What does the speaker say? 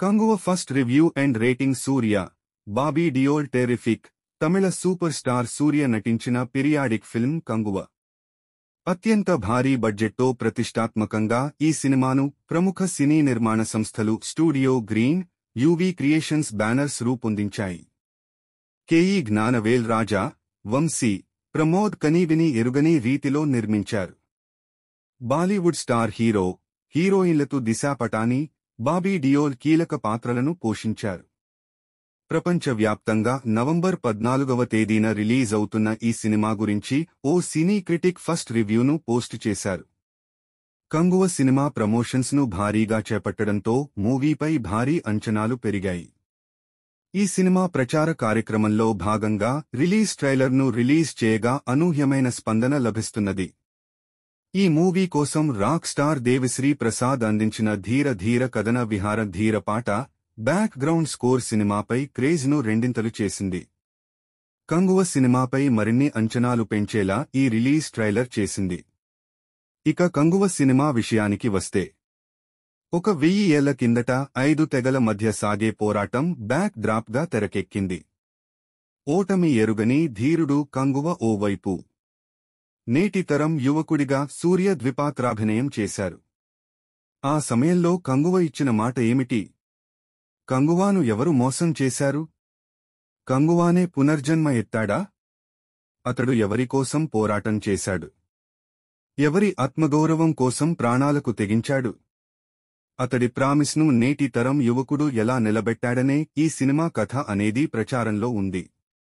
Kanguva first review and rating Suriya Bobby Deol terrific Tamil super star Suriya నటించిన periodic film Kanguva. అత్యంత భారీ బడ్జెట్తో ప్రతిష్టాత్మకంగా ఈ సినిమాను ప్రముఖ సినీ నిర్మాణ సంస్థలు studio green, UV creations banners రూపొందించాయి. కెఈ జ్ఞానవేల్ రాజా, వంశీ, ప్రమోద్ కనీవిని ఎరుగని రీతిలో నిర్మించారు. బాలీవుడ్ స్టార్ హీరో, హీరోయిన్లతో దిశా పటానీ, బాబీ డియోల్ కీలక పాత్రలను పోషించారు. ప్రపంచవ్యాప్తంగా నవంబర్ 14వ తేదీన రిలీజ్ అవుతున్న ఈ సినిమా గురించి ఓ సినీ క్రిటిక్ ఫస్ట్ రివ్యూను పోస్ట్ చేశారు. కంగువ సినిమా ప్రమోషన్స్ను భారీగా చేపట్టడంతో మూవీపై భారీ అంచనాలు పెరిగాయి. ఈ సినిమా ప్రచార కార్యక్రమంలో భాగంగా రిలీజ్ ట్రైలర్ను రిలీజ్ చేయగా అనూహ్యమైన స్పందన లభిస్తున్నది. ఈ మూవీ కోసం రాక్ స్టార్ దేవిశ్రీ ప్రసాద్ అందించిన ధీర ధీర కథన విహార ధీర పాట, బ్యాక్ గ్రౌండ్ స్కోర్ సినిమాపై క్రేజ్ను రెండింతలు చేసింది. కంగువ సినిమాపై మరిన్ని అంచనాలు పెంచేలా ఈ రిలీజ్ ట్రైలర్ చేసింది. ఇక కంగువ సినిమా విషయానికి వస్తే, 1000 ఏళ్ల కిందట 5 తెగల మధ్య సాగే పోరాటం బ్యాక్ డ్రాప్గా తెరకెక్కింది. ఓటమి ఎరుగని ధీరుడు కంగువ ఓవైపు. నేటి తరం యువకుడిగా సూర్య ద్విపాత్రాభినయం చేశారు. ఆ సమయంలో కంగువ ఇచ్చిన మాట ఏమిటి? కంగువాను ఎవరు మోసం చేశారు? కంగువానే పునర్జన్మ ఎత్తాడా? అతడు ఎవరికోసం పోరాటం చేశాడు? ఎవరి ఆత్మగౌరవం కోసం ప్రాణాలకు తెగించాడు? అతడి ప్రామిస్ను నేటి తరం యువకుడు ఎలా నిలబెట్టాడనే ఈ సినిమా కథ అనేది ప్రచారంలో ఉంది.